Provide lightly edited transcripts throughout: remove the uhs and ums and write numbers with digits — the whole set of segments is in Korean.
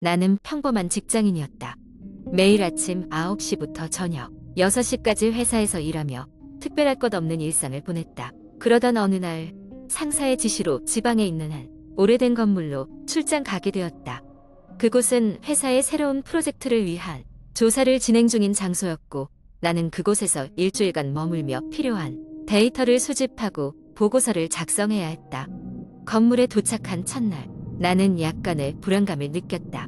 나는 평범한 직장인이었다. 매일 아침 9시부터 저녁 6시까지 회사에서 일하며 특별할 것 없는 일상을 보냈다. 그러던 어느 날 상사의 지시로 지방에 있는 한 오래된 건물로 출장 가게 되었다. 그곳은 회사의 새로운 프로젝트를 위한 조사를 진행 중인 장소였고 나는 그곳에서 일주일간 머물며 필요한 데이터를 수집하고 보고서를 작성해야 했다. 건물에 도착한 첫날 나는 약간의 불안감을 느꼈다.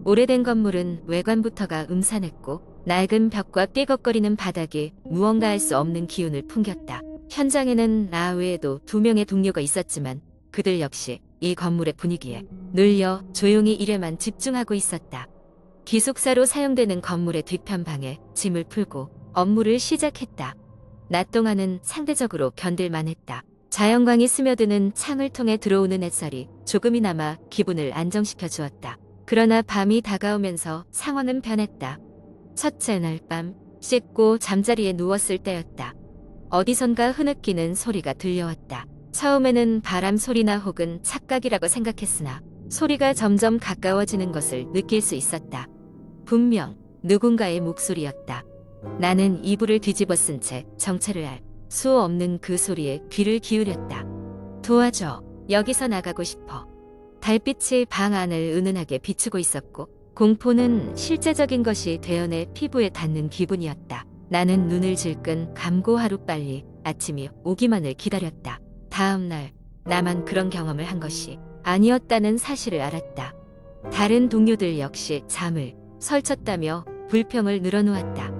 오래된 건물은 외관부터가 음산했고 낡은 벽과 삐걱거리는 바닥이 무언가 할 수 없는 기운을 풍겼다. 현장에는 나 외에도 2명의 동료가 있었지만 그들 역시 이 건물의 분위기에 눌려 조용히 일에만 집중하고 있었다. 기숙사로 사용되는 건물의 뒤편 방에 짐을 풀고 업무를 시작했다. 낮 동안은 상대적으로 견딜만 했다. 자연광이 스며드는 창을 통해 들어오는 햇살이 조금이나마 기분을 안정시켜 주었다. 그러나 밤이 다가오면서 상황은 변했다. 첫째 날 밤 씻고 잠자리에 누웠을 때였다. 어디선가 흐느끼는 소리가 들려왔다. 처음에는 바람 소리나 혹은 착각이라고 생각했으나 소리가 점점 가까워지는 것을 느낄 수 있었다. 분명 누군가의 목소리였다. 나는 이불을 뒤집어 쓴 채 정체를 알 수 없는 그 소리에 귀를 기울였다. 도와줘. 여기서 나가고 싶어. 달빛이 방 안을 은은하게 비추고 있었고 공포는 실제적인 것이 되어 내 피부에 닿는 기분이었다. 나는 눈을 질끈 감고 하루빨리 아침이 오기만을 기다렸다. 다음 날 나만 그런 경험을 한 것이 아니었다는 사실을 알았다. 다른 동료들 역시 잠을 설쳤다며 불평을 늘어놓았다.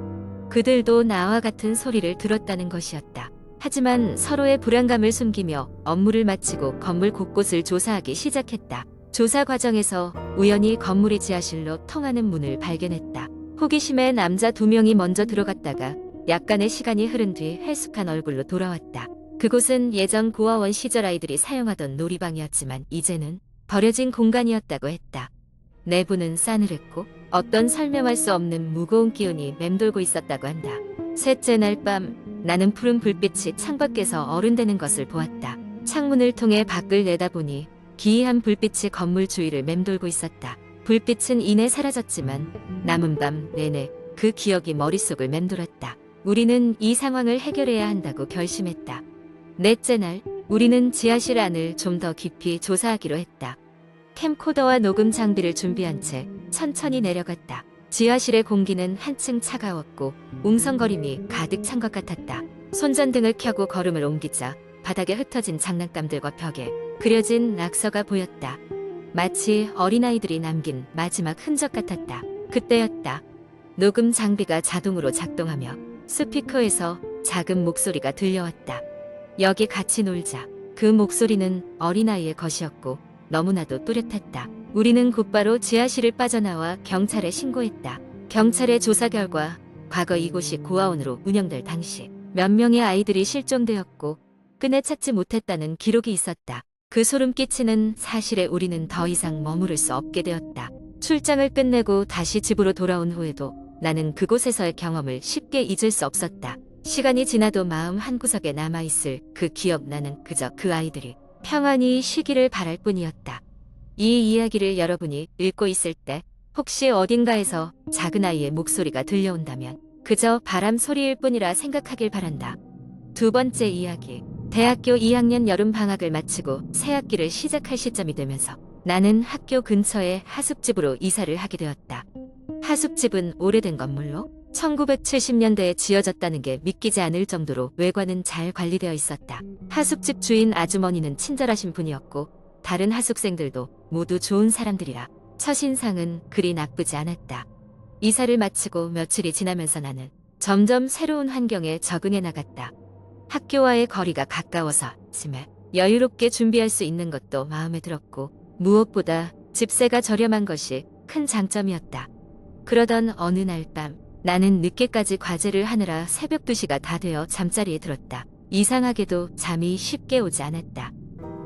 그들도 나와 같은 소리를 들었다는 것이었다. 하지만 서로의 불안감을 숨기며 업무를 마치고 건물 곳곳을 조사하기 시작했다. 조사 과정에서 우연히 건물의 지하실로 통하는 문을 발견했다. 호기심에 남자 2명이 먼저 들어갔다가 약간의 시간이 흐른 뒤 해숙한 얼굴로 돌아왔다. 그곳은 예전 고아원 시절 아이들이 사용하던 놀이방이었지만 이제는 버려진 공간이었다고 했다. 내부는 싸늘했고 어떤 설명할 수 없는 무거운 기운이 맴돌고 있었다고 한다. 셋째 날 밤 나는 푸른 불빛이 창밖에서 어른대는 것을 보았다. 창문을 통해 밖을 내다보니 기이한 불빛이 건물 주위를 맴돌고 있었다. 불빛은 이내 사라졌지만 남은 밤 내내 그 기억이 머릿속을 맴돌았다. 우리는 이 상황을 해결해야 한다고 결심했다. 넷째 날 우리는 지하실 안을 좀 더 깊이 조사하기로 했다. 캠코더와 녹음 장비를 준비한 채 천천히 내려갔다. 지하실의 공기는 한층 차가웠고 웅성거림이 가득 찬 것 같았다. 손전등을 켜고 걸음을 옮기자 바닥에 흩어진 장난감들과 벽에 그려진 낙서가 보였다. 마치 어린아이들이 남긴 마지막 흔적 같았다. 그때였다. 녹음 장비가 자동으로 작동하며 스피커에서 작은 목소리가 들려왔다. 여기 같이 놀자. 그 목소리는 어린아이의 것이었고 너무나도 또렷했다. 우리는 곧바로 지하실을 빠져나와 경찰에 신고했다. 경찰의 조사 결과 과거 이곳이 고아원으로 운영될 당시 몇 명의 아이들이 실종되었고 끈에 찾지 못했다는 기록이 있었다. 그 소름 끼치는 사실에 우리는 더 이상 머무를 수 없게 되었다. 출장을 끝내고 다시 집으로 돌아온 후에도 나는 그곳에서의 경험을 쉽게 잊을 수 없었다. 시간이 지나도 마음 한구석에 남아있을 그 기억. 나는 그저 그 아이들이 평안히 쉬기를 바랄 뿐이었다. 이 이야기를 여러분이 읽고 있을 때 혹시 어딘가에서 작은 아이의 목소리가 들려온다면 그저 바람 소리일 뿐이라 생각하길 바란다. 두 번째 이야기. 대학교 2학년 여름 방학을 마치고 새 학기를 시작할 시점이 되면서 나는 학교 근처의 하숙집으로 이사를 하게 되었다. 하숙집은 오래된 건물로 1970년대에 지어졌다는 게 믿기지 않을 정도로 외관은 잘 관리되어 있었다. 하숙집 주인 아주머니는 친절하신 분이었고 다른 하숙생들도 모두 좋은 사람들이라 첫인상은 그리 나쁘지 않았다. 이사를 마치고 며칠이 지나면서 나는 점점 새로운 환경에 적응해 나갔다. 학교와의 거리가 가까워서 아침에 여유롭게 준비할 수 있는 것도 마음에 들었고 무엇보다 집세가 저렴한 것이 큰 장점이었다. 그러던 어느 날 밤 나는 늦게까지 과제를 하느라 새벽 2시가 다 되어 잠자리에 들었다. 이상하게도 잠이 쉽게 오지 않았다.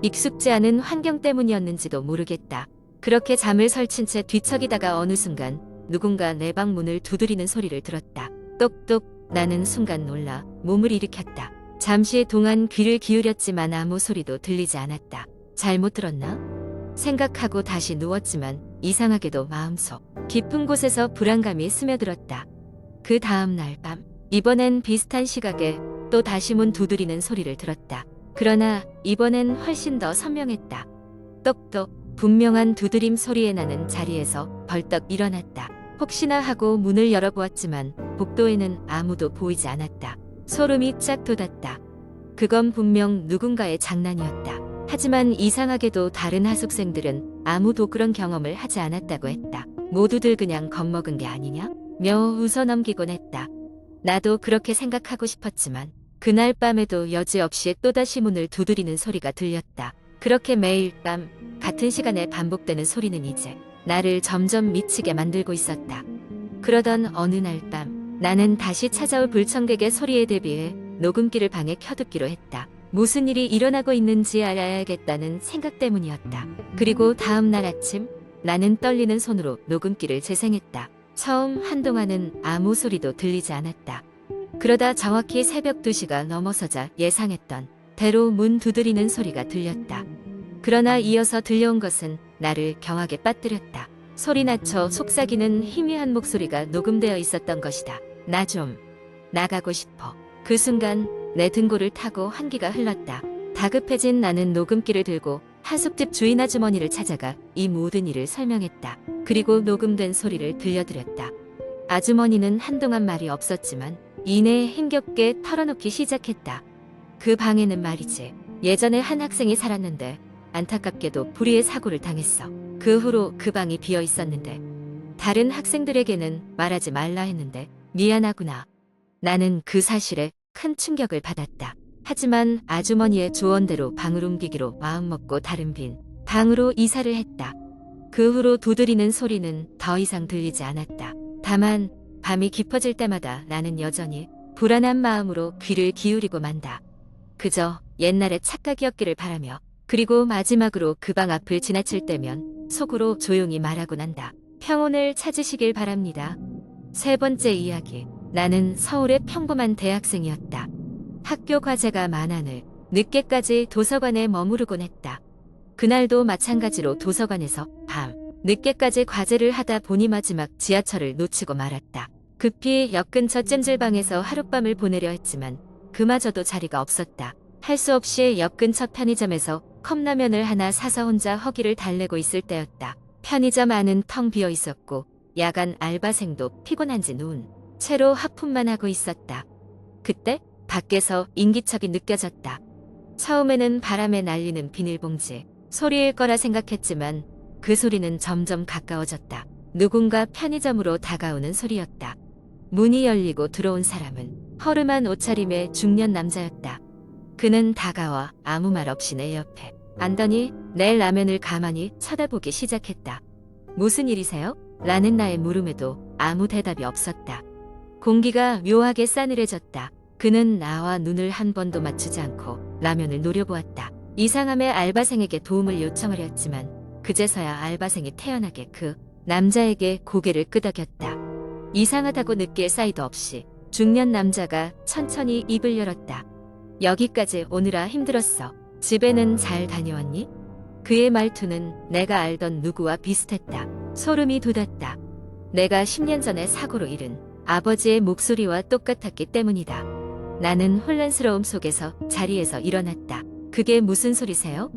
익숙지 않은 환경 때문이었는지도 모르겠다. 그렇게 잠을 설친 채 뒤척이다가 어느 순간 누군가 내 방 문을 두드리는 소리를 들었다. 똑똑. 나는 순간 놀라 몸을 일으켰다. 잠시 동안 귀를 기울였지만 아무 소리도 들리지 않았다. 잘못 들었나? 생각하고 다시 누웠지만 이상하게도 마음속 깊은 곳에서 불안감이 스며들었다. 그 다음 날 밤, 이번엔 비슷한 시각에 또 다시 문 두드리는 소리를 들었다. 그러나 이번엔 훨씬 더 선명했다. 똑똑, 분명한 두드림 소리에 나는 자리에서 벌떡 일어났다. 혹시나 하고 문을 열어보았지만 복도에는 아무도 보이지 않았다. 소름이 쫙 돋았다. 그건 분명 누군가의 장난이었다. 하지만 이상하게도 다른 하숙생들은 아무도 그런 경험을 하지 않았다고 했다. 모두들 그냥 겁먹은 게 아니냐? 며 웃어넘기곤 했다. 나도 그렇게 생각하고 싶었지만 그날 밤에도 여지없이 또다시 문을 두드리는 소리가 들렸다. 그렇게 매일 밤 같은 시간에 반복되는 소리는 이제 나를 점점 미치게 만들고 있었다. 그러던 어느 날 밤 나는 다시 찾아올 불청객의 소리에 대비해 녹음기를 방에 켜두기로 했다. 무슨 일이 일어나고 있는지 알아야겠다는 생각 때문이었다. 그리고 다음 날 아침 나는 떨리는 손으로 녹음기를 재생했다. 처음 한동안은 아무 소리도 들리지 않았다. 그러다 정확히 새벽 2시가 넘어서자 예상했던 대로 문 두드리는 소리가 들렸다. 그러나 이어서 들려온 것은 나를 경악에 빠뜨렸다. 소리 낮춰 속삭이는 희미한 목소리가 녹음되어 있었던 것이다. 나 좀 나가고 싶어. 그 순간 내 등골을 타고 한기가 흘렀다. 다급해진 나는 녹음기를 들고 하숙집 주인 아주머니를 찾아가 이 모든 일을 설명했다. 그리고 녹음된 소리를 들려드렸다. 아주머니는 한동안 말이 없었지만 이내 힘겹게 털어놓기 시작했다. 그 방에는 말이지. 예전에 한 학생이 살았는데 안타깝게도 불의의 사고를 당했어. 그 후로 그 방이 비어 있었는데 다른 학생들에게는 말하지 말라 했는데 미안하구나. 나는 그 사실에 큰 충격을 받았다. 하지만 아주머니의 조언대로 방을 옮기기로 마음먹고 다른 빈 방으로 이사를 했다. 그 후로 두드리는 소리는 더 이상 들리지 않았다. 다만 밤이 깊어질 때마다 나는 여전히 불안한 마음으로 귀를 기울이고 만다. 그저 옛날의 착각이었기를 바라며 그리고 마지막으로 그 방 앞을 지나칠 때면 속으로 조용히 말하곤 한다. 평온을 찾으시길 바랍니다. 세 번째 이야기. 나는 서울의 평범한 대학생이었다. 학교 과제가 많아늘 늦게까지 도서관에 머무르곤 했다. 그날도 마찬가지로 도서관에서 밤 늦게까지 과제를 하다 보니 마지막 지하철을 놓치고 말았다. 급히 역 근처 찜질방에서 하룻밤을 보내려 했지만 그마저도 자리가 없었다. 할 수 없이 역 근처 편의점에서 컵라면을 하나 사서 혼자 허기를 달래고 있을 때였다. 편의점 안은 텅 비어 있었고 야간 알바생도 피곤한지 누운 채로 하품만 하고 있었다. 그때 밖에서 인기척이 느껴졌다. 처음에는 바람에 날리는 비닐봉지 소리일 거라 생각했지만 그 소리는 점점 가까워졌다. 누군가 편의점으로 다가오는 소리였다. 문이 열리고 들어온 사람은 허름한 옷차림의 중년 남자였다. 그는 다가와 아무 말 없이 내 옆에 앉더니 내 라면을 가만히 쳐다보기 시작했다. 무슨 일이세요? 라는 나의 물음에도 아무 대답이 없었다. 공기가 묘하게 싸늘해졌다. 그는 나와 눈을 한 번도 맞추지 않고 라면을 노려보았다. 이상함에 알바생에게 도움을 요청을 했지만 그제서야 알바생이 태연하게 그 남자에게 고개를 끄덕였다. 이상하다고 느낄 사이도 없이 중년 남자가 천천히 입을 열었다. 여기까지 오느라 힘들었어. 집에는 잘 다녀왔니? 그의 말투는 내가 알던 누구와 비슷했다. 소름이 돋았다. 내가 10년 전에 사고로 잃은 아버지의 목소리와 똑같았기 때문이다. 나는 혼란스러움 속에서 자리에서 일어났다. 그게 무슨 소리세요?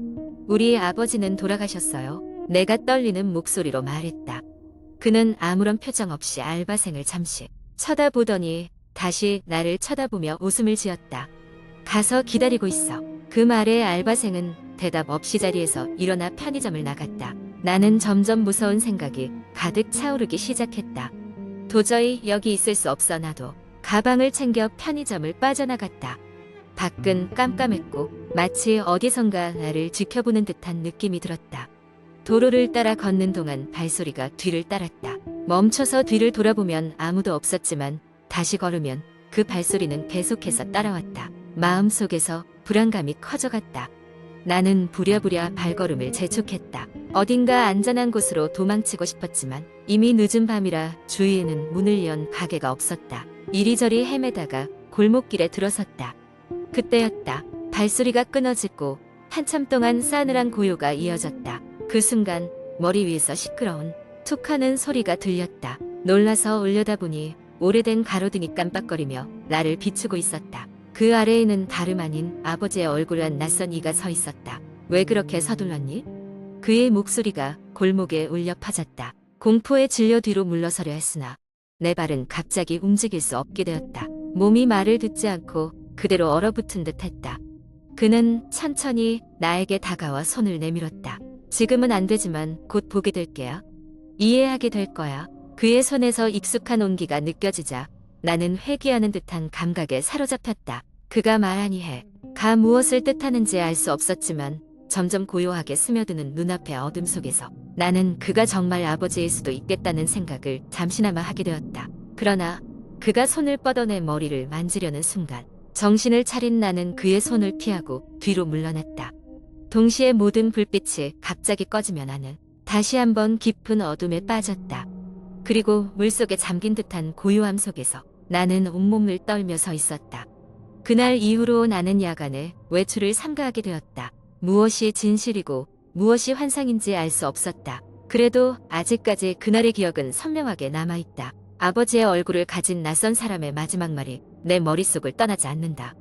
우리 아버지는 돌아가셨어요. 내가 떨리는 목소리로 말했다. 그는 아무런 표정 없이 알바생을 잠시 쳐다보더니 다시 나를 쳐다보며 웃음을 지었다. 가서 기다리고 있어. 그 말에 알바생은 대답 없이 자리에서 일어나 편의점을 나갔다. 나는 점점 무서운 생각이 가득 차오르기 시작했다. 도저히 여기 있을 수 없어. 나도 가방을 챙겨 편의점을 빠져나갔다. 밖은 깜깜했고 마치 어디선가 나를 지켜보는 듯한 느낌이 들었다. 도로를 따라 걷는 동안 발소리가 뒤를 따랐다. 멈춰서 뒤를 돌아보면 아무도 없었지만 다시 걸으면 그 발소리는 계속해서 따라왔다. 마음속에서 불안감이 커져갔다. 나는 부랴부랴 발걸음을 재촉했다. 어딘가 안전한 곳으로 도망치고 싶었지만 이미 늦은 밤이라 주위에는 문을 연 가게가 없었다. 이리저리 헤매다가 골목길에 들어섰다. 그때였다. 발소리가 끊어지고 한참 동안 싸늘한 고요가 이어졌다. 그 순간 머리 위에서 시끄러운 툭 하는 소리가 들렸다. 놀라서 올려다보니 오래된 가로등이 깜빡거리며 나를 비추고 있었다. 그 아래에는 다름 아닌 아버지의 얼굴한 낯선 이가 서 있었다. 왜 그렇게 서둘렀니? 그의 목소리가 골목에 울려 퍼졌다. 공포에 질려 뒤로 물러서려 했으나 내 발은 갑자기 움직일 수 없게 되었다. 몸이 말을 듣지 않고 그대로 얼어붙은 듯 했다. 그는 천천히 나에게 다가와 손을 내밀었다. 지금은 안 되지만 곧 보게 될게요. 이해하게 될 거야. 그의 손에서 익숙한 온기가 느껴지자 나는 회귀하는 듯한 감각에 사로잡혔다. 그가 말하니 해가 무엇을 뜻하는지 알 수 없었지만 점점 고요하게 스며드는 눈앞의 어둠 속에서 나는 그가 정말 아버지일 수도 있겠다는 생각을 잠시나마 하게 되었다. 그러나 그가 손을 뻗어 내 머리를 만지려는 순간 정신을 차린 나는 그의 손을 피하고 뒤로 물러났다. 동시에 모든 불빛이 갑자기 꺼지며 나는 다시 한번 깊은 어둠에 빠졌다. 그리고 물속에 잠긴 듯한 고요함 속에서 나는 온몸을 떨며 서 있었다. 그날 이후로 나는 야간에 외출을 삼가하게 되었다. 무엇이 진실이고 무엇이 환상인지 알 수 없었다. 그래도 아직까지 그날의 기억은 선명하게 남아있다. 아버지의 얼굴을 가진 낯선 사람의 마지막 말이 내 머릿속을 떠나지 않는다.